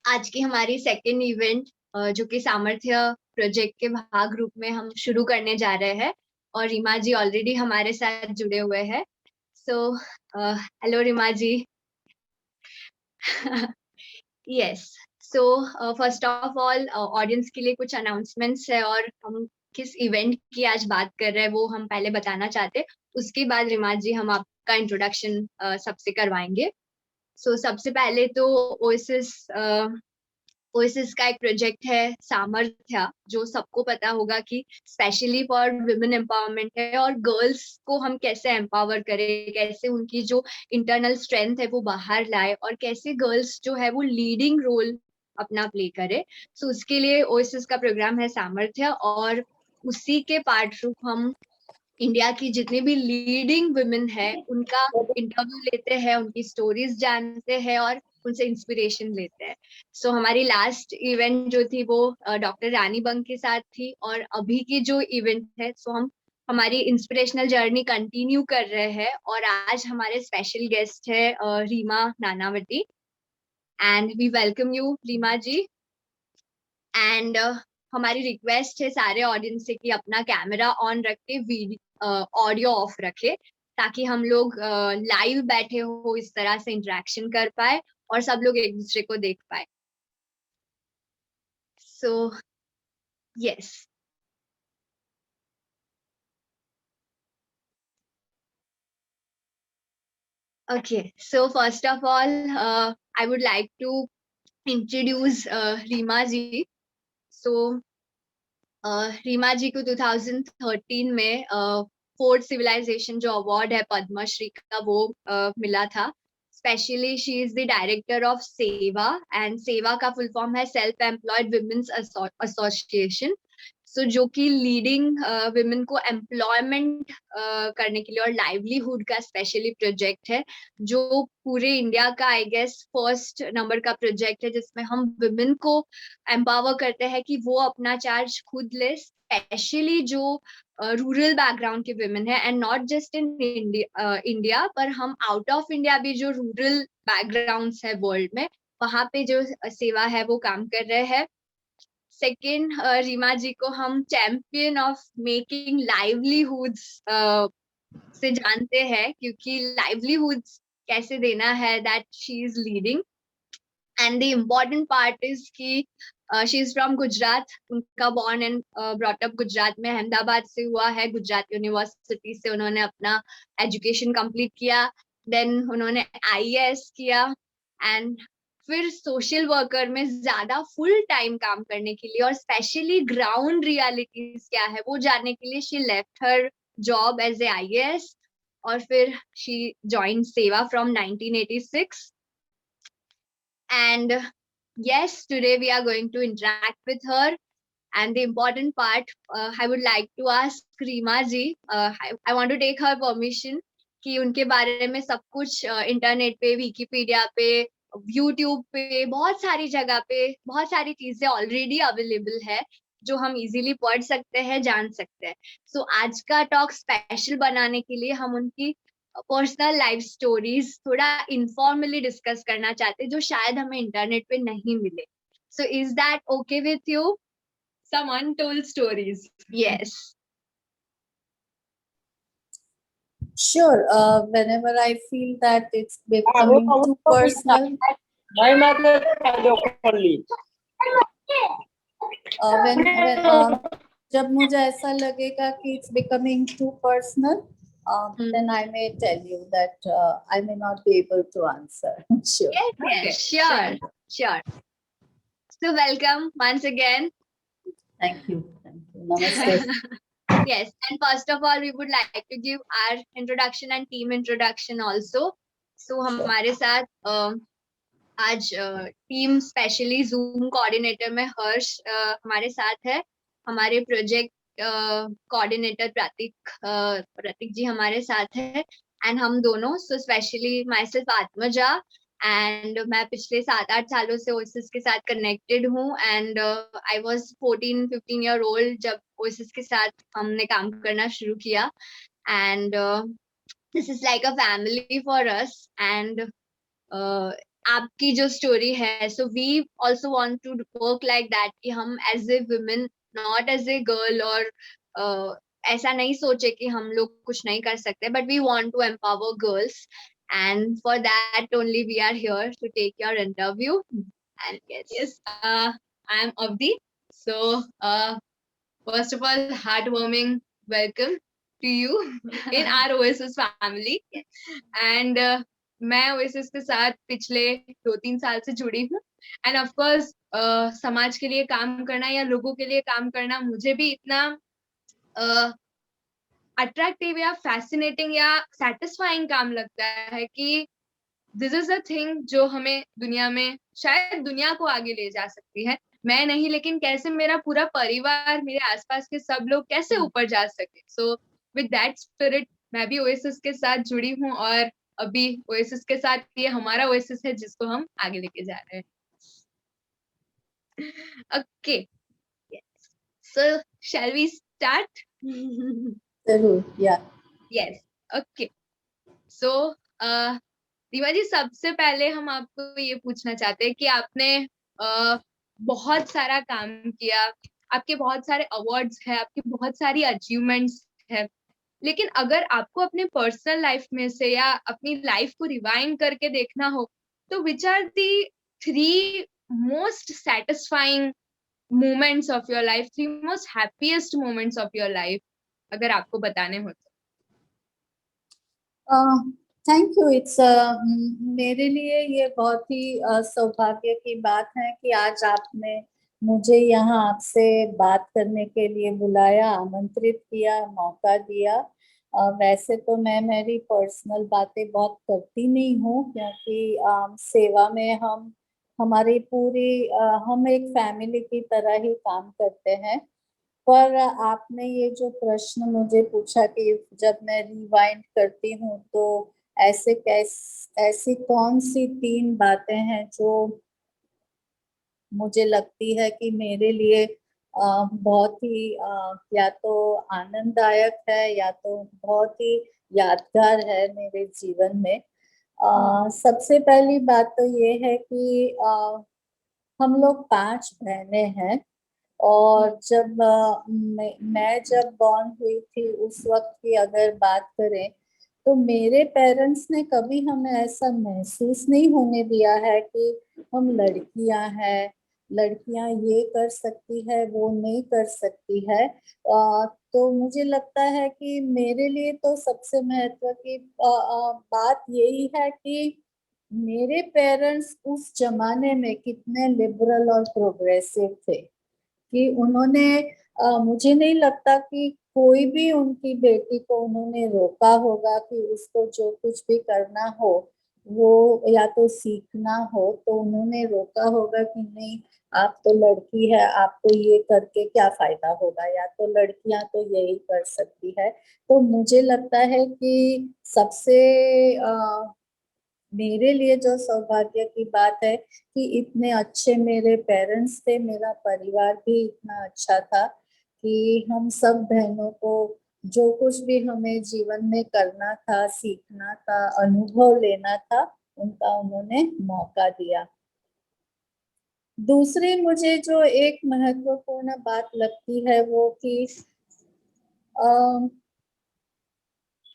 आज की हमारी सेकेंड इवेंट जो कि सामर्थ्य प्रोजेक्ट के भाग रूप में हम शुरू करने जा रहे हैं और रीमा जी ऑलरेडी हमारे साथ जुड़े हुए हैं। So hello Reema ji. Yes. So first of all audience के लिए कुछ अनाउंसमेंट्स है और हम किस इवेंट की आज बात कर रहे हैं वो हम पहले बताना चाहते हैं। उसके बाद रीमा जी हम आपका इंट्रोडक्शन सबसे करवाएंगे। सो सबसे पहले तो ओएसिस ओएसिस का एक प्रोजेक्ट है सामर्थ्य, जो सबको पता होगा कि स्पेशली फॉर वुमेन एम्पावरमेंट है और गर्ल्स को हम कैसे एम्पावर करें, कैसे उनकी जो इंटरनल स्ट्रेंथ है वो बाहर लाए और कैसे गर्ल्स जो है वो लीडिंग रोल अपना प्ले करे। सो उसके लिए ओएसिस का प्रोग्राम है सामर्थ्य और उसी के पार्ट रूप हम इंडिया की जितनी भी लीडिंग वुमेन है उनका इंटरव्यू लेते हैं, उनकी स्टोरीज जानते हैं और उनसे इंस्पिरेशन लेते हैं। सो हमारी लास्ट इवेंट जो थी वो डॉक्टर रानी बंग के साथ थी और अभी की जो इवेंट है सो हम हमारी इंस्पिरेशनल जर्नी कंटिन्यू कर रहे हैं और आज हमारे स्पेशल गेस्ट है Reema Nanavati and we welcome you Reema ji. And हमारी रिक्वेस्ट है सारे ऑडियंस से कि अपना कैमरा ऑन रख के ऑडियो ऑफ रखे ताकि हम लोग लाइव बैठे हो इस तरह से इंटरेक्शन कर पाए और सब लोग एक दूसरे को देख पाए। So yes. Okay, so first of all, I would like to introduce Rima ji. So Rima ji को 2013 में फोर्थ सिविलाइजेशन जो अवार्ड है पद्मश्री का वो मिला था। Specially she is the director of सेवा एंड सेवा का फुल फॉर्म है सेल्फ एम्प्लॉयड वुमेन्स एसोसिएशन। सो जो कि लीडिंग वुमेन को एम्प्लॉयमेंट करने के लिए और लाइवलीहुड का स्पेशली प्रोजेक्ट है जो पूरे इंडिया का आई गेस फर्स्ट नंबर का प्रोजेक्ट है जिसमें हम वुमेन को एम्पावर करते हैं कि वो अपना चार्ज खुद ले, स्पेशली जो रूरल बैकग्राउंड के वुमेन है and not just in India पर हम आउट ऑफ इंडिया भी जो रूरल बैकग्राउंड्स है वर्ल्ड में वहां पे जो सेवा है वो काम कर रहे हैं। सेकेंड, रीमा जी को हम चैंपियन ऑफ मेकिंग लाइवलीहुड्स से जानते हैं क्योंकि लाइवलीहुड्स कैसे देना है that she is leading. And the important part is कि शी इज फ्रॉम गुजरात, उनका born and brought up Gujarat में अहमदाबाद से हुआ है। गुजरात यूनिवर्सिटी से उन्होंने अपना एजुकेशन कंप्लीट किया, देन उन्होंने आईएएस किया एंड फिर सोशल वर्कर में ज्यादा फुल टाइम काम करने के लिए और स्पेशली ग्राउंड रियलिटीज क्या है वो जानने के लिए she left her job as a IAS और फिर she join Sewa from 1986। And yes, today we are going to interact with her. And the important part, I would like to ask Reema ji, I want to take her permission कि उनके बारे में सब कुछ internet पे, Wikipedia पे, YouTube पे, बहुत सारी जगह पे बहुत सारी चीजें ऑलरेडी अवेलेबल है जो हम इजीली पढ़ सकते हैं, जान सकते हैं। सो आज का टॉक स्पेशल बनाने के लिए हम उनकी पर्सनल लाइफ स्टोरीज थोड़ा इनफॉर्मली डिस्कस करना चाहते हैं जो शायद हमें इंटरनेट पे नहीं मिले। So is that okay with you? Some untold stories. Yes. Sure. Whenever I feel that it's becoming too personal, My mother only. जब मुझे ऐसा लगेगा कि it's becoming too personal, then I may tell you that I may not be able to answer. Sure. Yes, sure. So welcome once again. Thank you. Namaste. Yes, and first of all, we would like to give our introduction and team introduction also. So हमारे साथ आज team specially zoom coordinator में हर्ष हमारे साथ है, हमारे project coordinator प्रतीक जी हमारे साथ है एंड हम दोनों so specially myself Atmaja and मैं पिछले 7-8 सालों से ओएसिस के साथ कनेक्टेड हूँ and I was 14-15 year old जब ओएसिस के साथ हमने काम करना शुरू किया and this is like a family for us and आपकी जो स्टोरी है, so we also want to work like that कि हम as a women, not as a girl, और ऐसा नहीं सोचे कि हम लोग कुछ नहीं कर सकते, but we want to empower girls, and for that only we are here to take your interview. And Yes, I am Avdi. So, first of all, heartwarming welcome to you in our Oasis family. And मैं Oasis के साथ पिछले 2-3 साल से जुड़ी हूँ. And of course, समाज के लिए काम करना या लोगों के लिए काम करना मुझे भी इतना अट्रैक्टिव या फैसिनेटिंग या सेटिस्फाइंग काम लगता है कि दिस इज अ थिंग जो हमें दुनिया में, शायद दुनिया को आगे ले जा सकती है. मैं नहीं, लेकिन कैसे मेरा पूरा परिवार, मेरे आसपास के सब लोग कैसे ऊपर जा सके. सो विद दैट स्पिरिट मैं भी ओएसिस के साथ जुड़ी हूँ, और अभी ओएसिस के साथ ये हमारा ओएसिस है जिसको हम आगे लेके जा रहे हैं. Okay, so shall we start? जरूर, yeah yes, okay. So Reema ji, सबसे पहले हम आपको ये पूछना चाहते हैं कि आपने बहुत सारा काम किया, आपके बहुत सारे अवार्ड्स हैं, आपकी बहुत सारी अचीवमेंट्स हैं, लेकिन अगर आपको अपने पर्सनल लाइफ में से या अपनी लाइफ को रिवाइंड करके देखना हो, तो which are the 3 most satisfying moments of your life, 3 most happiest moments of your life, अगर आपको बताने हो तो? Thank you. इट्स मेरे लिए ये बहुत ही सौभाग्य की बात है कि आज आपने मुझे यहाँ आपसे बात करने के लिए बुलाया, आमंत्रित किया, मौका दिया. वैसे तो मैं मेरी पर्सनल बातें बहुत करती नहीं हूँ, क्योंकि सेवा में हमारी पूरी हम एक फैमिली की तरह ही काम करते हैं. पर आपने ये जो प्रश्न मुझे पूछा कि जब मैं रिवाइंड करती हूँ तो ऐसी कौन सी 3 बातें हैं जो मुझे लगती है कि मेरे लिए बहुत ही या तो आनंददायक है या तो बहुत ही यादगार है मेरे जीवन में. सबसे पहली बात तो ये है कि हम लोग 5 बहनें हैं, और जब मैं जब बॉर्न हुई थी उस वक्त की अगर बात करें तो मेरे पेरेंट्स ने कभी हमें ऐसा महसूस नहीं होने दिया है कि हम लड़कियां हैं, लड़कियां ये कर सकती है वो नहीं कर सकती है. तो मुझे लगता है कि मेरे लिए तो सबसे महत्व की बात यही है कि मेरे पेरेंट्स उस जमाने में कितने लिबरल और प्रोग्रेसिव थे कि उन्होंने मुझे नहीं लगता कि कोई भी उनकी बेटी को उन्होंने रोका होगा कि उसको जो कुछ भी करना हो वो या तो सीखना हो तो उन्होंने रोका होगा कि नहीं, आप तो लड़की है, आपको ये करके क्या फायदा होगा, या तो लड़कियां तो यही कर सकती है. तो मुझे लगता है कि सबसे मेरे लिए जो सौभाग्य की बात है कि इतने अच्छे मेरे पेरेंट्स थे, मेरा परिवार भी इतना अच्छा था कि हम सब बहनों को जो कुछ भी हमें जीवन में करना था, सीखना था, अनुभव लेना था, उनका उन्होंने मौका दिया. दूसरी मुझे जो एक महत्वपूर्ण बात लगती है वो कि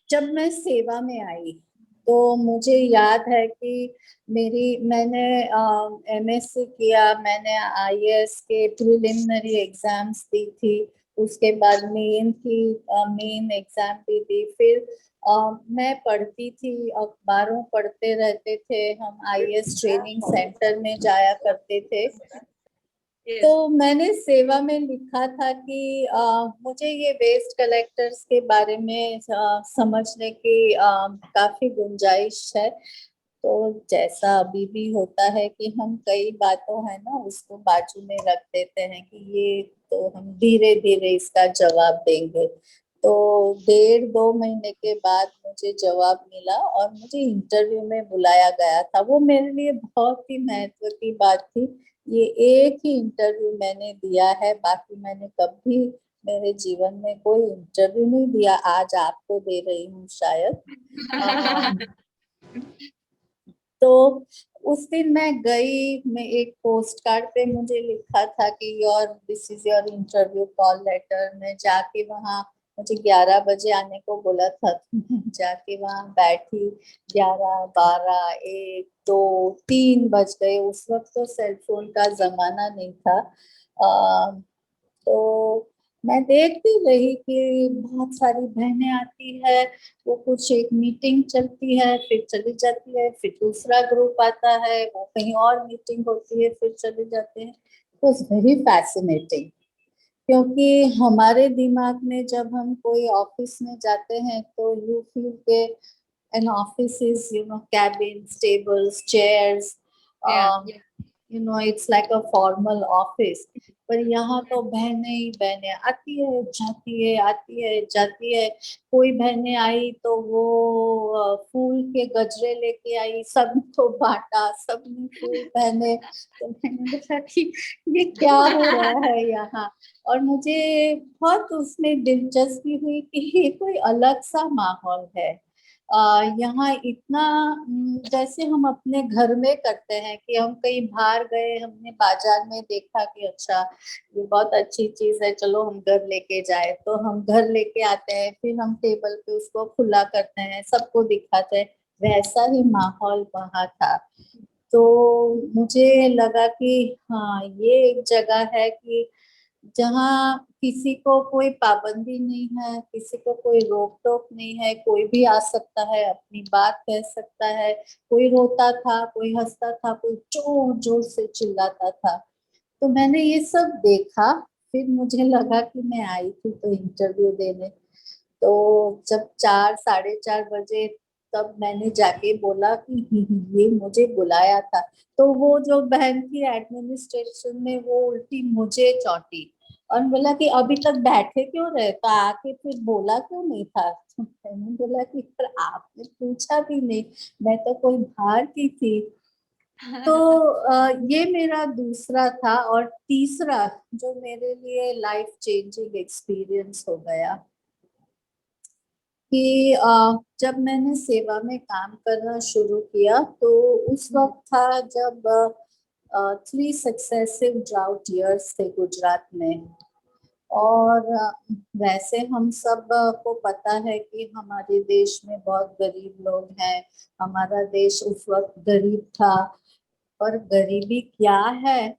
जब मैं सेवा में आई तो मुझे याद है कि मैंने एमएससी किया, मैंने आईएएस के प्रिलिमिनरी एग्जाम्स दी थी, उसके बाद मेन एग्जाम भी दी. फिर मैं पढ़ती थी, अखबारों पढ़ते रहते थे, हम आईएएस ट्रेनिंग सेंटर में जाया करते थे. तो मैंने सेवा में लिखा था कि मुझे ये वेस्ट कलेक्टर्स के बारे में समझने की काफी गुंजाइश है. तो जैसा अभी भी होता है कि हम कई बातों है ना उसको बाजू में रख देते हैं कि ये तो हम धीरे धीरे इसका जवाब देंगे. तो 1.5-2 महीने के बाद मुझे जवाब मिला और मुझे इंटरव्यू में बुलाया गया था. वो मेरे लिए बहुत ही महत्व की बात थी. ये एक ही इंटरव्यू मैंने दिया है, बाकी मैंने कभी मेरे जीवन में कोई इंटरव्यू नहीं दिया. आज आपको दे रही हूँ शायद. तो उस दिन मैं गई, मैं एक पोस्ट कार्ड पे मुझे लिखा था कि your this is your interview call letter. मैं जाके वहाँ, मुझे 11 बजे आने को बोला था, तो मैं जाके वहाँ बैठी। 11, 12, 1, 2, 3 बज गए। उस वक्त तो सेल फोन का जमाना नहीं था। तो मैं देखती रही कि बहुत सारी बहनें आती है, वो कुछ एक मीटिंग चलती है, फिर चली जाती है, फिर दूसरा ग्रुप आता है, वो कहीं और मीटिंग होती है, फिर चले जाते हैं। इट वॉज वेरी फैसिनेटिंग, क्योंकि हमारे दिमाग में जब हम कोई ऑफिस में जाते हैं तो यू फील के an office is cabins, tables, chairs, Yeah. It's like a formal office. पर यहाँ तो बहनें ही बहनें आती है, जाती है, आती है, जाती है। कोई बहनें आई तो वो फूल के गजरे लेके आई, सब तो बांटा, सबने फूल पहने। तो मैंने बोला कि ये क्या हो रहा है यहाँ। और मुझे बहुत उसमें दिलचस्पी हुई कि ये कोई अलग सा माहौल है। यहाँ इतना जैसे हम अपने घर में करते हैं कि हम कहीं बाहर गए, हमने बाजार में देखा कि अच्छा ये बहुत अच्छी चीज है, चलो हम घर लेके जाए, तो हम घर लेके आते हैं, फिर हम टेबल पे उसको खुला करते हैं, सबको दिखाते हैं। वैसा ही माहौल वहाँ था। तो मुझे लगा कि हाँ, ये एक जगह है कि जहाँ किसी को कोई पाबंदी नहीं है, किसी को कोई रोक टोक नहीं है, कोई भी आ सकता है, अपनी बात कह सकता है। कोई रोता था, कोई हंसता था, कोई जोर जोर से चिल्लाता था। तो मैंने ये सब देखा। फिर मुझे लगा कि मैं आई थी तो इंटरव्यू देने। तो जब 4, 4:30 बजे, तब मैंने जाके बोला कि ये मुझे बुलाया था। तो वो जो बहन थी एडमिनिस्ट्रेशन में, वो उल्टी मुझे चौंटी और बोला कि अभी तक बैठे क्यों रहे, तो आके फिर बोला क्यों नहीं था। तो मैंने बोला कि पर आपने पूछा भी नहीं, मैं तो कोई बाहर की थी। तो ये मेरा दूसरा था। और तीसरा जो मेरे लिए लाइफ चेंजिंग एक्सपीरियंस हो गया कि जब मैंने सेवा में काम करना शुरू किया, तो उस वक्त था जब 3 सक्सेसिव ड्राउट ईयर्स थे गुजरात में। और वैसे हम सब को पता है कि हमारे देश में बहुत गरीब लोग हैं। हमारा देश उस वक्त गरीब था। पर गरीबी क्या है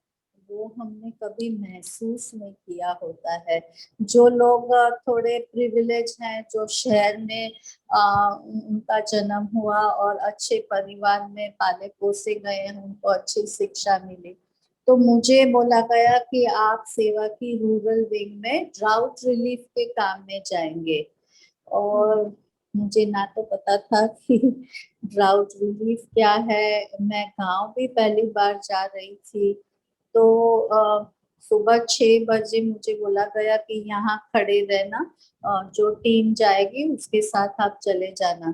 वो हमने कभी महसूस नहीं किया होता है। जो लोग थोड़े प्रिविलेज हैं, जो शहर में उनका जन्म हुआ और अच्छे परिवार में पाले पोसे गए हैं, उनको अच्छी शिक्षा मिली, तो मुझे बोला गया कि आप सेवा की रूरल विंग में ड्राउट रिलीफ के काम में जाएंगे। और मुझे ना तो पता था कि ड्राउट रिलीफ क्या है। मैं गांव भी पहली बार जा रही थी। तो सुबह 6 बजे मुझे बोला गया कि यहाँ खड़े रहना, जो टीम जाएगी उसके साथ आप चले जाना।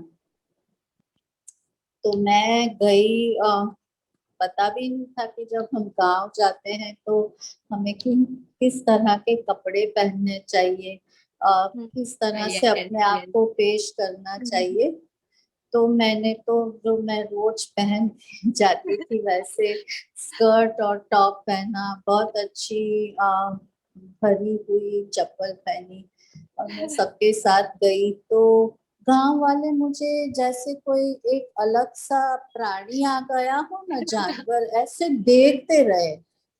तो मैं गई। पता भी नहीं था कि जब हम गांव जाते हैं तो हमें किस तरह के कपड़े पहनने चाहिए, किस तरह से Yes, अपने आप yes. को पेश करना चाहिए। तो मैंने तो जो मैं रोज पहन के जाती थी वैसे स्कर्ट और टॉप पहना, बहुत अच्छी भरी हुई चप्पल पहनी, और मैं सबके साथ गई। तो गांव वाले मुझे जैसे कोई एक अलग सा प्राणी आ गया हो ना, जानवर, ऐसे देखते रहे।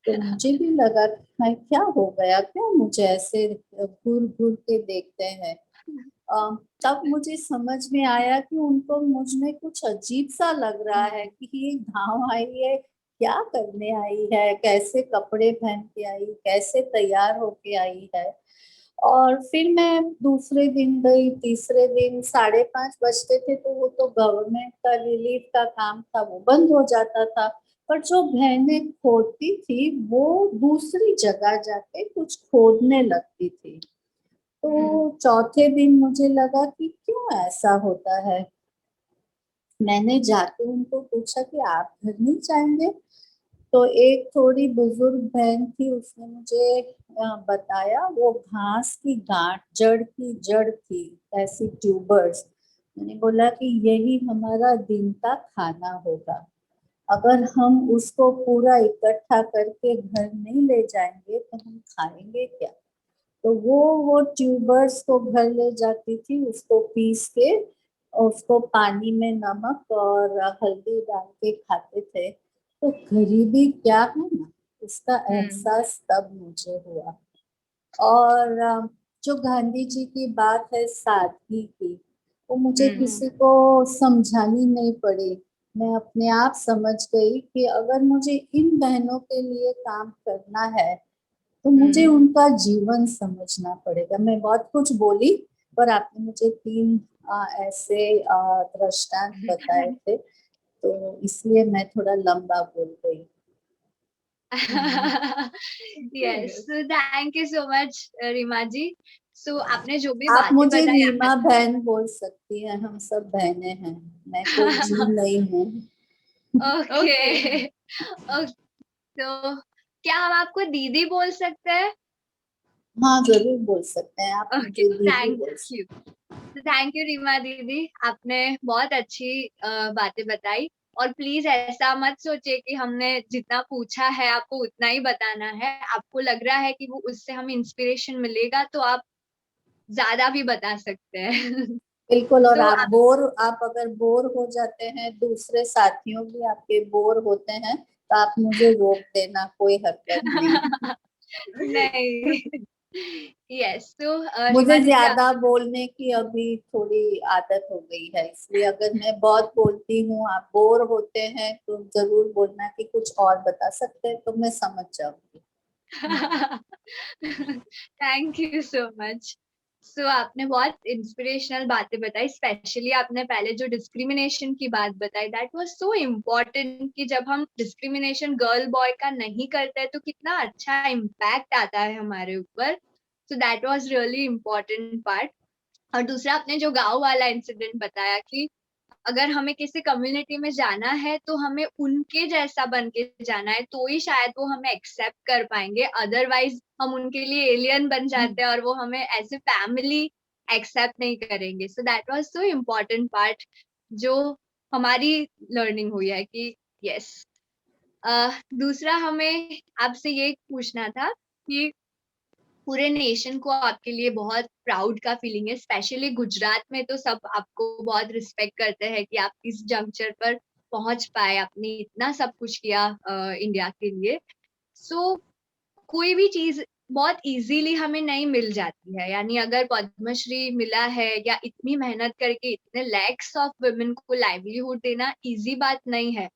तो मुझे भी लगा कि भाई क्या हो गया, क्यों मुझे ऐसे घूर घूर के देखते हैं। तब मुझे समझ में आया कि उनको मुझ में कुछ अजीब सा लग रहा है कि ये गांव आई है, क्या करने आई है, कैसे कपड़े पहन के आई, कैसे तैयार होके आई है। और फिर मैं दूसरे दिन गई, तीसरे दिन 5:30 बजते थे तो वो तो गवर्नमेंट का रिलीफ का काम था, वो बंद हो जाता था। पर जो बहनें खोदती थी वो दूसरी जगह जाके कुछ खोदने लगती थी। तो चौथे दिन मुझे लगा कि क्यों ऐसा होता है। मैंने जाके उनको पूछा कि आप घर नहीं जाएंगे। तो एक थोड़ी बुजुर्ग बहन थी, उसने मुझे बताया वो घास की गांठ, जड़ की जड़ थी, ऐसी ट्यूबर्स। मैंने बोला कि यही हमारा दिन का खाना होगा। अगर हम उसको पूरा इकट्ठा करके घर नहीं ले जाएंगे तो हम खाएंगे क्या। तो वो ट्यूबर्स को घर ले जाती थी, उसको पीस के उसको पानी में नमक और हल्दी डाल के खाते थे। तो गरीबी क्या है ना, इसका एहसास तब मुझे हुआ। और जो गांधी जी की बात है सादगी की, वो मुझे किसी को समझानी नहीं पड़ी। मैं अपने आप समझ गई कि अगर मुझे इन बहनों के लिए काम करना है तो मुझे उनका जीवन समझना पड़ेगा। मैं बहुत कुछ बोली, पर आपने मुझे 3 ऐसे दृष्टांत बताए थे, तो इसलिए मैं थोड़ा लंबा बोल गई। Yes, thank you so much Rima ji. So आपने जो भी आप बातें मुझे बताई रीमा बहन बोल सकती हैं, हम सब बहनें हैं, मैं कोई जी नहीं हूँ। ओके तो क्या हम आपको दीदी बोल सकते हैं? हाँ जरूर बोल सकते हैं, आप ओके, मुझे दीदी थैंक बोल सकते यू। थैंक यू रीमा दीदी, आपने बहुत अच्छी बातें बताई। और प्लीज ऐसा मत सोचिए कि हमने जितना पूछा है आपको उतना ही बताना है। आपको लग रहा है कि वो उससे हमें इंस्पिरेशन मिलेगा तो आप ज्यादा भी बता सकते हैं। बिल्कुल। और तो आप अगर बोर हो जाते हैं, दूसरे साथियों भी आपके बोर होते हैं, तो आप मुझे रोक देना, कोई हरकत नहीं। नहीं, यस। तो मुझे रीमा दीदी आप ज्यादा बोलने की अभी थोड़ी आदत हो गई है, इसलिए अगर मैं बहुत बोलती हूँ, आप बोर होते हैं, तो जरूर बोलना कि कुछ और बता सकते हैं, तो मैं समझ जाऊंगी। Thank you so much. So आपने बहुत इंस्पिरेशनल बातें बताई, स्पेशली आपने पहले जो डिस्क्रिमिनेशन की बात बताई, दैट वाज सो इम्पोर्टेंट कि जब हम डिस्क्रिमिनेशन गर्ल बॉय का नहीं करते हैं तो कितना अच्छा इम्पैक्ट आता है हमारे ऊपर। So that was really important part. और दूसरा आपने जो गांव वाला इंसिडेंट बताया कि अगर हमें किसी कम्युनिटी में जाना है तो हमें उनके जैसा बन के जाना है, तो ही शायद वो हमें एक्सेप्ट कर पाएंगे। अदरवाइज हम उनके लिए एलियन बन जाते हैं और वो हमें एज ए फैमिली एक्सेप्ट नहीं करेंगे। So that was so important part जो हमारी लर्निंग हुई है कि यस। दूसरा हमें आपसे ये पूछना था कि पूरे नेशन को आपके लिए बहुत प्राउड का फीलिंग है, स्पेशली गुजरात में तो सब आपको बहुत रिस्पेक्ट करते हैं कि आप इस जंक्चर पर पहुंच पाए, आपने इतना सब कुछ किया इंडिया के लिए। सो कोई भी चीज बहुत इजीली हमें नहीं मिल जाती है, यानी अगर पद्मश्री मिला है या इतनी मेहनत करके इतने लैक्स ऑफ वुमेन को लाइवलीहुड देना इजी बात नहीं है।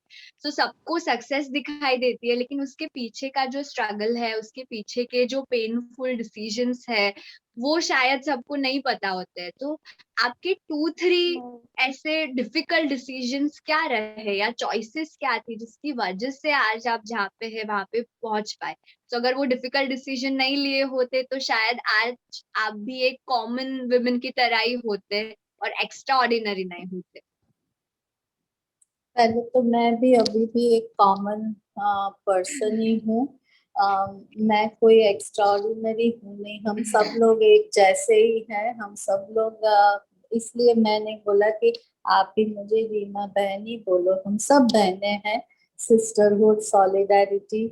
तो सबको सक्सेस दिखाई देती है, लेकिन उसके पीछे का जो स्ट्रगल है, उसके पीछे के जो पेनफुल डिसीजंस है, वो शायद सबको नहीं पता होते हैं। तो आपके 2-3 ऐसे डिफिकल्ट डिसीजंस क्या रहे या चॉइसेस क्या थी जिसकी वजह से आज आप जहाँ पे है वहां पे पहुंच पाए? तो अगर वो डिफिकल्ट डिसीजन नहीं लिए होते तो शायद आज आप भी एक कॉमन वुमेन की तरह ही होते और एक्स्ट्रा ऑर्डिनरी नहीं होते। पहले तो मैं भी अभी भी एक कॉमन पर्सन ही हूँ। मैं कोई एक्स्ट्राऑर्डिनरी हूँ नहीं, हम सब लोग एक जैसे ही हैं, हम सब लोग इसलिए मैंने बोला कि आप भी मुझे रीमा बहन ही बोलो, हम सब बहनें हैं। Sisterhood, solidarity.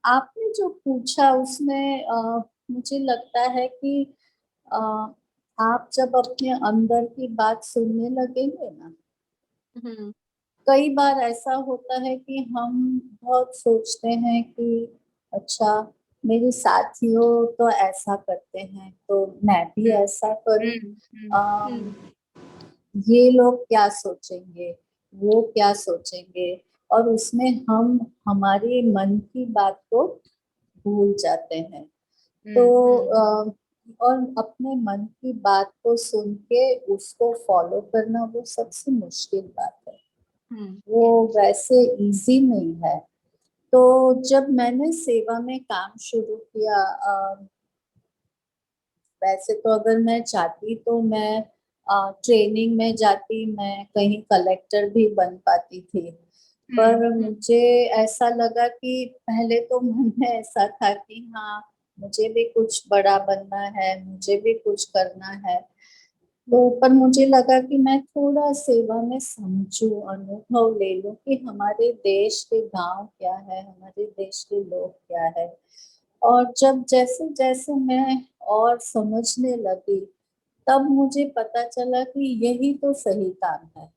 आपने जो पूछा उसमें मुझे लगता है कि अ, आप जब अपने अंदर की बात सुनने लगेंगे ना, हम्म कई बार ऐसा होता है कि हम बहुत सोचते हैं कि अच्छा, मेरे साथियों तो ऐसा करते हैं तो मैं भी हम्म ऐसा करूं। हम्म अम, ये लोग क्या सोचेंगे, वो क्या सोचेंगे, और उसमें हम हमारे मन की बात को भूल जाते हैं। तो और अपने मन की बात को सुन के उसको फॉलो करना वो सबसे मुश्किल बात है, वो वैसे इजी नहीं है। तो जब मैंने सेवा में काम शुरू किया, वैसे तो अगर मैं चाहती तो मैं ट्रेनिंग में जाती, मैं कहीं कलेक्टर भी बन पाती थी। पर मुझे ऐसा लगा कि पहले तो मन में ऐसा था कि हाँ, मुझे भी कुछ बड़ा बनना है, मुझे भी कुछ करना है। तो पर मुझे लगा कि मैं थोड़ा सेवा में समझूं, अनुभव ले लूं कि हमारे देश के गांव क्या है, हमारे देश के लोग क्या है। और जब जैसे जैसे मैं और समझने लगी, तब मुझे पता चला कि यही तो सही काम है।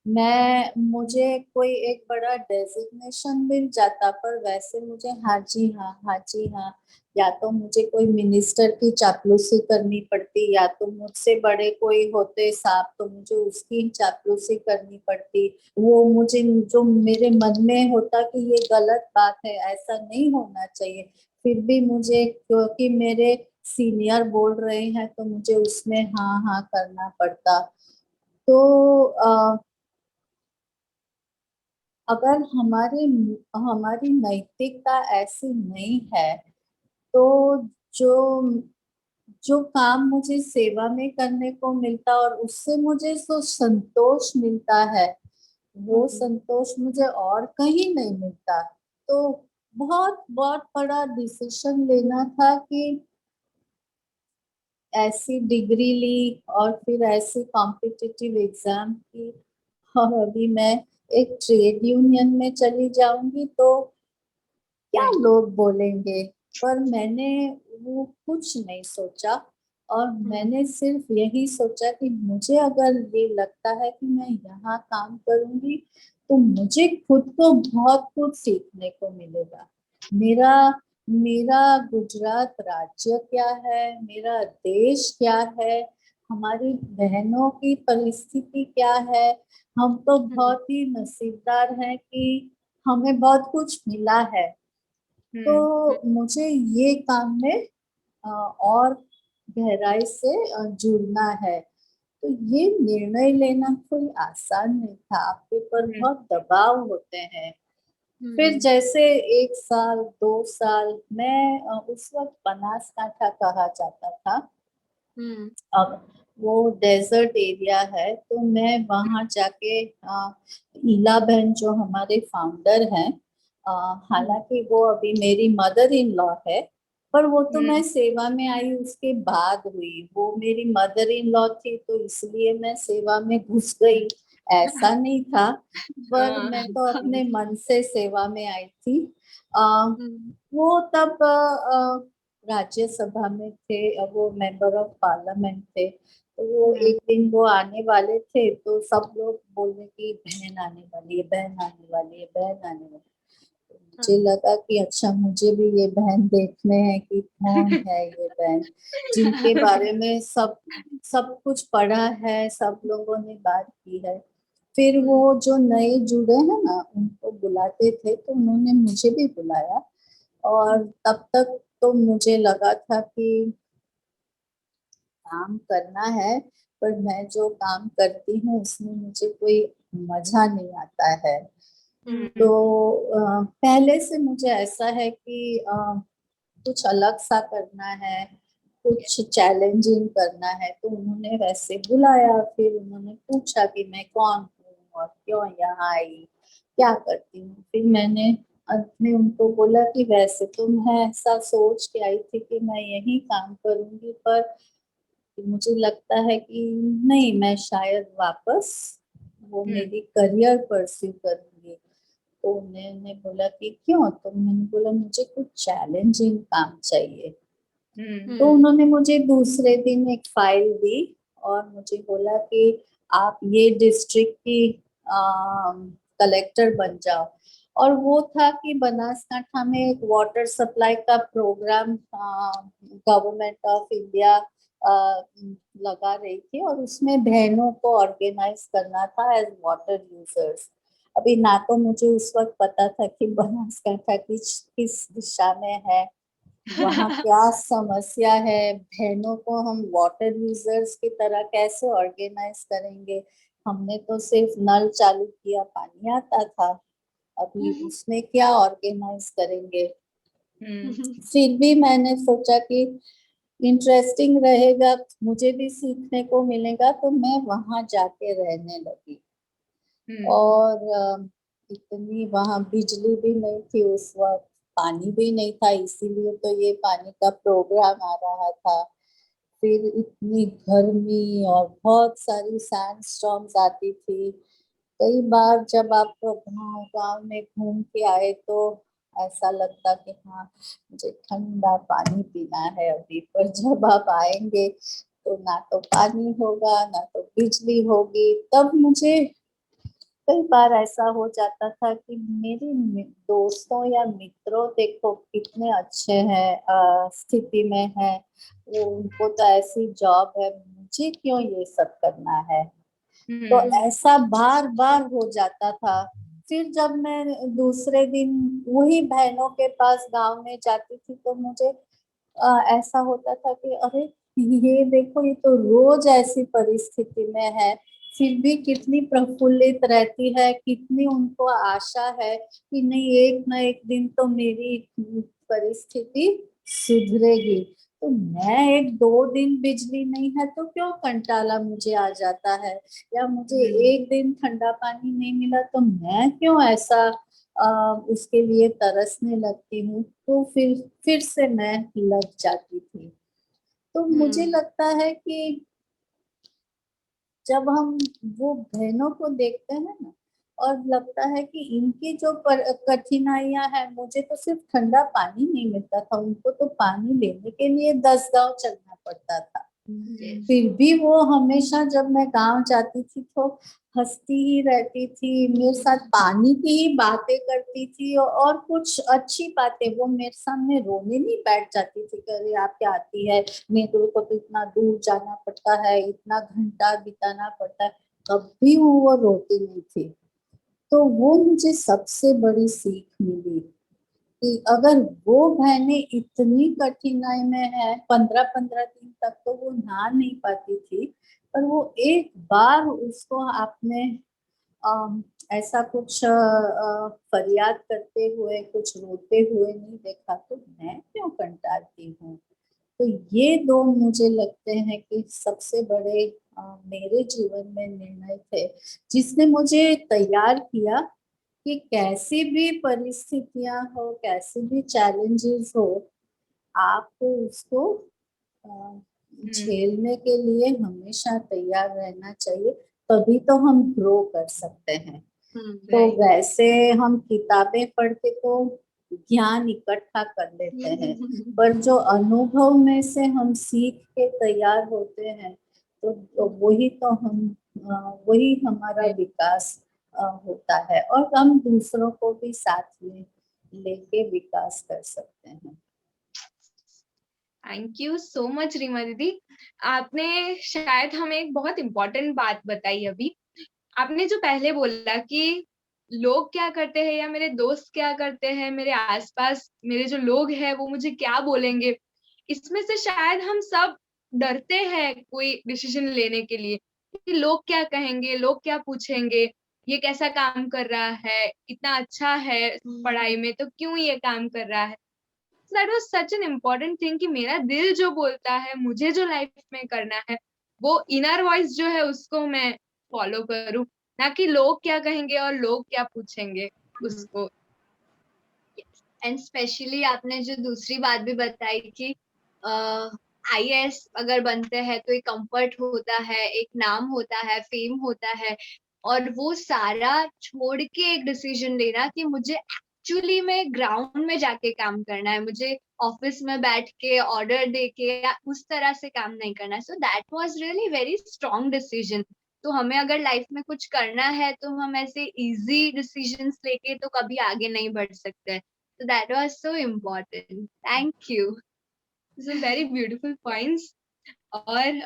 मुझे कोई एक बड़ा डेजिग्नेशन मिल जाता, पर वैसे मुझे हाँ जी हाँ, हाँ जी हाँ, या तो मुझे कोई मिनिस्टर की चापलूसी करनी पड़ती, या तो मुझसे बड़े कोई होते साहब तो मुझे उसकी चापलूसी करनी पड़ती। वो मुझे जो मेरे मन में होता कि ये गलत बात है, ऐसा नहीं होना चाहिए, फिर भी मुझे क्योंकि मेरे सीनियर बोल रहे हैं तो मुझे उसमें हाँ हाँ करना पड़ता। तो अगर हमारी नैतिकता ऐसी नहीं है, तो जो जो काम मुझे सेवा में करने को मिलता और उससे मुझे जो संतोष मिलता है, वो संतोष मुझे और कहीं नहीं मिलता। तो बहुत बहुत बड़ा डिसीजन लेना था कि ऐसी डिग्री ली और फिर ऐसी कॉम्पिटिटिव एग्जाम की, और अभी मैं एक ट्रेड यूनियन में चली जाऊंगी तो क्या लोग बोलेंगे। पर मैंने वो कुछ नहीं सोचा, और मैंने सिर्फ यही सोचा कि मुझे अगर ये लगता है कि मैं यहाँ काम करूंगी तो मुझे खुद को बहुत कुछ सीखने को मिलेगा। मेरा मेरा गुजरात राज्य क्या है, मेरा देश क्या है, हमारी बहनों की परिस्थिति क्या है। हम तो बहुत ही नसीबदार हैं कि हमें बहुत कुछ मिला है। तो मुझे ये काम में और गहराई से जुड़ना है। तो ये निर्णय लेना कोई आसान नहीं था, आपके ऊपर बहुत दबाव होते हैं। फिर जैसे 1 साल 2 साल मैं उस वक्त बनासकांठा कहा जाता था, अब वो डेजर्ट एरिया है, तो मैं वहां जाके ईला बहन जो हमारे फाउंडर हैं, हालांकि वो अभी मेरी मदर इन लॉ है, पर वो तो मैं सेवा में आई उसके बाद हुई। वो मेरी मदर इन लॉ थी तो इसलिए मैं सेवा में घुस गई, ऐसा नहीं था। पर मैं तो अपने मन से सेवा में आई थी। वो तब राज्यसभा में थे, अब वो मेंबर ऑफ पार्लियामेंट थे। तो वो एक दिन वो आने वाले थे तो सब लोग बोलने की बहन आने वाली है, बहन आने वाली है, बहन आने वाली है। तो मुझे लगा कि अच्छा मुझे भी ये बहन देखने हैं कि कौन है ये बहन, जिनके बारे में सब सब कुछ पढ़ा है, सब लोगों ने बात की है। फिर वो जो नए जुड़े हैं ना उनको बुलाते थे, तो उन्होंने मुझे भी बुलाया। और तब तक तो मुझे लगा था कि काम करना है, पर मैं जो काम करती हूँ उसमें मुझे कोई मजा नहीं आता है। तो पहले से मुझे ऐसा है कि कुछ अलग सा करना है, कुछ चैलेंजिंग करना है, तो उन्होंने वैसे बुलाया। फिर उन्होंने पूछा कि मैं कौन हूँ और क्यों यहाँ आई, क्या करती हूँ। फिर मैंने अंत में उनको बोला कि वैसे तो मैं ऐसा सोच के आई थी कि मैं यही काम करूंगी, पर मुझे लगता है कि नहीं, मैं शायद वापस वो मेरी करियर परस्यू करूंगी। तो उन्होंने बोला कि क्यों, तो मैंने बोला मुझे कुछ चैलेंजिंग काम चाहिए। तो उन्होंने मुझे दूसरे दिन एक फाइल दी और मुझे बोला कि आप ये डिस्ट्रिक्ट की कलेक्टर बन जाओ। और वो था कि बनासकांठा में एक वाटर सप्लाई का प्रोग्राम गवर्नमेंट ऑफ इंडिया लगा रही थी, और उसमें बहनों को ऑर्गेनाइज करना था एज वाटर यूजर्स। अभी ना तो मुझे उस वक्त पता था कि बनासकांठा किस दिशा में है, वहाँ क्या समस्या है, बहनों को हम वाटर यूजर्स की तरह कैसे ऑर्गेनाइज करेंगे। हमने तो सिर्फ नल चालू किया, पानी आता था, अभी उसमें क्या ऑर्गेनाइज करेंगे। फिर भी मैंने सोचा कि इंटरेस्टिंग रहेगा, मुझे भी सीखने को मिलेगा, तो मैं वहां जाके रहने लगी। और इतनी वहां बिजली भी नहीं थी उस वक्त, पानी भी नहीं था, इसीलिए तो ये पानी का प्रोग्राम आ रहा था। फिर इतनी गर्मी और बहुत सारी सैंड स्टॉर्म्स आती थी। कई बार जब आप गाँव गाँव में घूम के आए तो ऐसा लगता कि हाँ मुझे ठंडा पानी पीना है अभी, पर जब आप आएंगे तो ना तो पानी होगा ना तो बिजली होगी। तब मुझे कई बार ऐसा हो जाता था कि मेरे दोस्तों या मित्रों देखो कितने अच्छे हैं, स्थिति में है, वो उनको तो ऐसी जॉब है, मुझे क्यों ये सब करना है। तो हम्म। ऐसा बार बार हो जाता था। फिर जब मैं दूसरे दिन वही बहनों के पास गांव में जाती थी तो मुझे ऐसा होता था कि अरे ये देखो ये तो रोज ऐसी परिस्थिति में है, फिर भी कितनी प्रफुल्लित रहती है, कितनी उनको आशा है कि नहीं एक ना एक दिन तो मेरी परिस्थिति सुधरेगी। तो मैं एक दो दिन बिजली नहीं है तो क्यों कंटाला मुझे आ जाता है, या मुझे एक दिन ठंडा पानी नहीं मिला तो मैं क्यों ऐसा उसके लिए तरसने लगती हूँ। तो फिर से मैं लग जाती थी। तो मुझे लगता है कि जब हम वो बहनों को देखते हैं ना, और लगता है कि इनकी जो कठिनाइयां हैं, मुझे तो सिर्फ ठंडा पानी नहीं मिलता था, उनको तो पानी लेने के लिए 10 गांव चलना पड़ता था। Yes. फिर भी वो हमेशा जब मैं गांव जाती थी तो हंसती ही रहती थी, मेरे साथ पानी की ही बातें करती थी, और कुछ अच्छी बातें, वो मेरे सामने रोने नहीं बैठ जाती थी कि अरे आप क्या आती है, मेरे को तो इतना दूर जाना पड़ता है, इतना घंटा बिताना पड़ता है, कभी वो रोती नहीं थी। तो वो मुझे सबसे बड़ी सीख मिली कि अगर वो बहनें इतनी कठिनाई में है, 15-15 दिन तक तो वो नहा नहीं पाती थी, पर वो एक बार उसको आपने ऐसा कुछ फरियाद करते हुए, कुछ रोते हुए नहीं देखा, तो मैं क्यों कंटालती हूँ। तो ये दो मुझे लगते हैं कि सबसे बड़े मेरे जीवन में निर्णय थे, जिसने मुझे तैयार किया कि कैसी भी परिस्थितियां हो, कैसे भी चैलेंजेस हो, आपको उसको अ, झेलने के लिए हमेशा तैयार रहना चाहिए, तभी तो हम ग्रो कर सकते हैं। तो Right. वैसे हम किताबें पढ़ के तो ज्ञान इकट्ठा कर लेते हैं, पर जो अनुभव में से हम सीख के तैयार होते हैं, तो वही तो वही हमारा विकास होता है, और हम दूसरों को भी साथ में लेके विकास कर सकते हैं। Thank you so much Reema दीदी। आपने शायद हमें एक बहुत इम्पोर्टेंट बात बताई अभी। आपने जो पहले बोला कि लोग क्या करते हैं या मेरे दोस्त क्या करते हैं, मेरे आसपास मेरे जो लोग हैं वो मुझे क्या बोलेंगे, इसमें से शायद हम सब डरते हैं कोई डिसीजन लेने के लिए कि लोग क्या कहेंगे, लोग क्या पूछेंगे, ये कैसा काम कर रहा है, इतना अच्छा है पढ़ाई में तो क्यों ये काम कर रहा है। That was such an important thing कि मेरा दिल जो बोलता है, मुझे जो लाइफ में करना है, वो इनर वॉइस जो है उसको मैं फॉलो करूं, ना कि लोग क्या कहेंगे और लोग क्या पूछेंगे उसको। एंड स्पेशली आपने जो दूसरी बात भी बताई कि आईएएस अगर बनते हैं तो एक कंफर्ट होता है, एक नाम होता है, फेम होता है, और वो सारा छोड़ के एक डिसीजन लेना कि मुझे एक्चुअली में ग्राउंड में जाके काम करना है, मुझे ऑफिस में बैठ के ऑर्डर दे के या उस तरह से काम नहीं करना है। So that was really very strong decision. तो हमें अगर लाइफ में कुछ करना है तो हम ऐसे इजी डिसीजंस लेके तो कभी आगे नहीं बढ़ सकते। So that was so important. Thank you. This are very beautiful points. और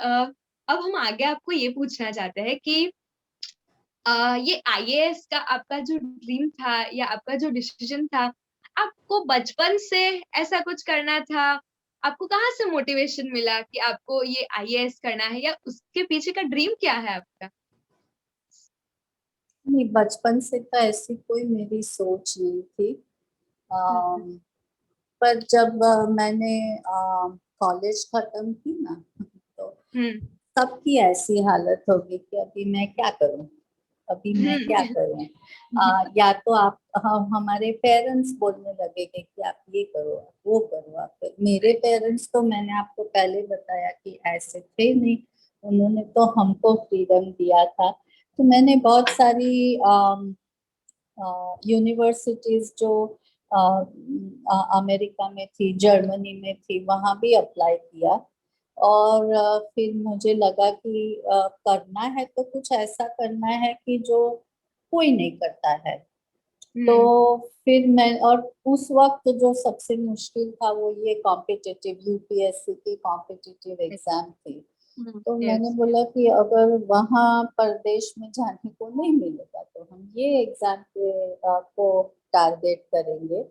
अब हम आगे आपको ये पूछना चाहते हैं कि ये आईएएस का आपका जो ड्रीम था या आपका जो डिसीजन था, आपको बचपन से ऐसा कुछ करना था? आपको कहाँ से मोटिवेशन मिला कि आपको ये आईएएस करना है, या उसके पीछे का ड्रीम क्या है आपका? नहीं, बचपन से तो ऐसी कोई मेरी सोच नहीं थी। पर जब मैंने कॉलेज खत्म की ना, तो हम्म। सबकी ऐसी हालत होगी कि अभी मैं क्या करूं, अभी मैं क्या करूं? या तो आप हमारे पेरेंट्स बोलने लगेंगे कि आप ये करो, आप वो करो। आप मेरे पेरेंट्स तो मैंने आपको पहले बताया कि ऐसे थे नहीं, उन्होंने तो हमको फ्रीडम दिया था। तो मैंने बहुत सारी यूनिवर्सिटीज जो अमेरिका में थी, जर्मनी में थी, वहां भी अप्लाई किया। और फिर मुझे लगा कि करना है तो कुछ ऐसा करना है कि जो कोई नहीं करता है। तो फिर मैं, और उस वक्त जो सबसे मुश्किल था वो ये कॉम्पिटिटिव यूपीएससी की कॉम्पिटिटिव एग्जाम थी। तो मैंने बोला कि अगर वहाँ प्रदेश में जाने को नहीं मिलेगा तो हम ये एग्जाम को टारगेट करेंगे।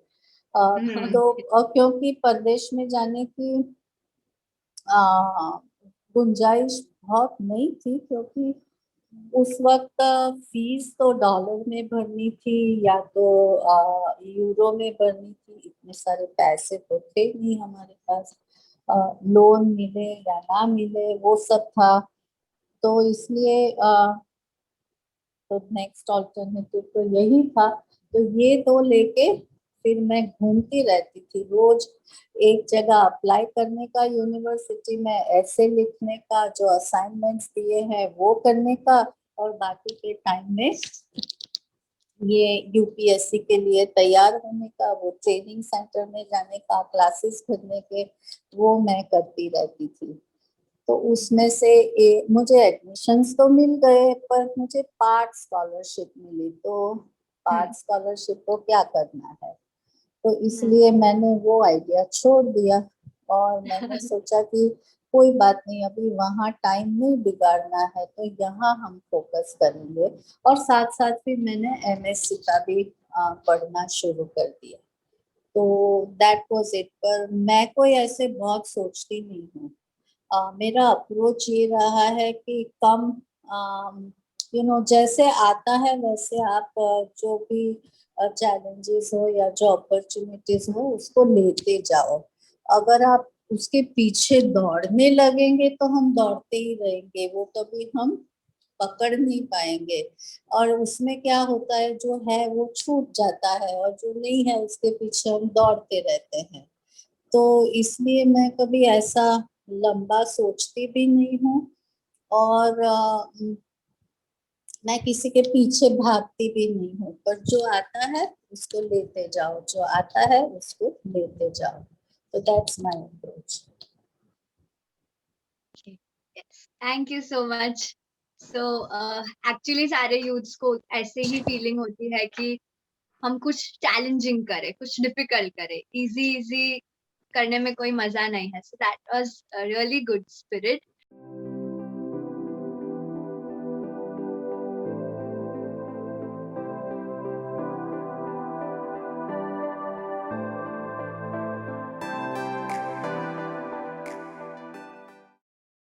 तो क्योंकि प्रदेश में जाने की गुंजाइश बहुत नहीं थी, क्योंकि उस वक्त फीस तो डॉलर में भरनी थी या तो यूरो में भरनी थी। इतने सारे पैसे तो थे नहीं हमारे पास, लोन मिले या ना मिले वो सब था। तो इसलिए तो नेक्स्ट ऑल्टरनेटिव तो यही था। तो ये दो लेके फिर मैं घूमती रहती थी, रोज एक जगह अप्लाई करने का यूनिवर्सिटी में, ऐसे लिखने का, जो असाइनमेंट्स दिए हैं वो करने का, और बाकी के टाइम में ये यूपीएससी के लिए तैयार होने का, वो ट्रेनिंग सेंटर में जाने का, क्लासेस करने के, वो मैं करती रहती थी। तो उसमें से मुझे एडमिशन्स तो मिल गए, पर मुझे पार्ट स्कॉलरशिप मिली। तो पार्ट स्कॉलरशिप को क्या करना है, तो इसलिए मैंने वो आइडिया छोड़ दिया। और मैंने सोचा कि कोई बात नहीं, अभी वहाँ टाइम नहीं बिगाड़ना है, तो यहाँ हम फोकस करेंगे। और साथ साथ फिर मैंने एमएससी का भी पढ़ना शुरू कर दिया। तो दैट वाज इट। पर मैं कोई ऐसे बहुत सोचती नहीं हूँ। मेरा अप्रोच ये रहा है कि कम जैसे आता है वैसे आप जो भी चैलेंजेस हो या जो अपॉर्चुनिटीज हो उसको लेते जाओ। अगर आप उसके पीछे दौड़ने लगेंगे तो हम दौड़ते ही रहेंगे, वो कभी हम पकड़ नहीं पाएंगे। और उसमें क्या होता है, जो है वो छूट जाता है, और जो नहीं है उसके पीछे हम दौड़ते रहते हैं। तो इसलिए मैं कभी ऐसा लंबा सोचती भी नहीं हूँ। और मैं किसी के पीछे भागती भी नहीं हूँ, पर जो आता है उसको लेते जाओ, जो आता है उसको लेते जाओ। तो that's my approach. Thank you so much. So actually सारे यूथ्स को ऐसे ही फीलिंग होती है कि हम कुछ चैलेंजिंग करें, कुछ डिफिकल्ट करें, इजी इजी करने में कोई मजा नहीं है। So that was really good spirit.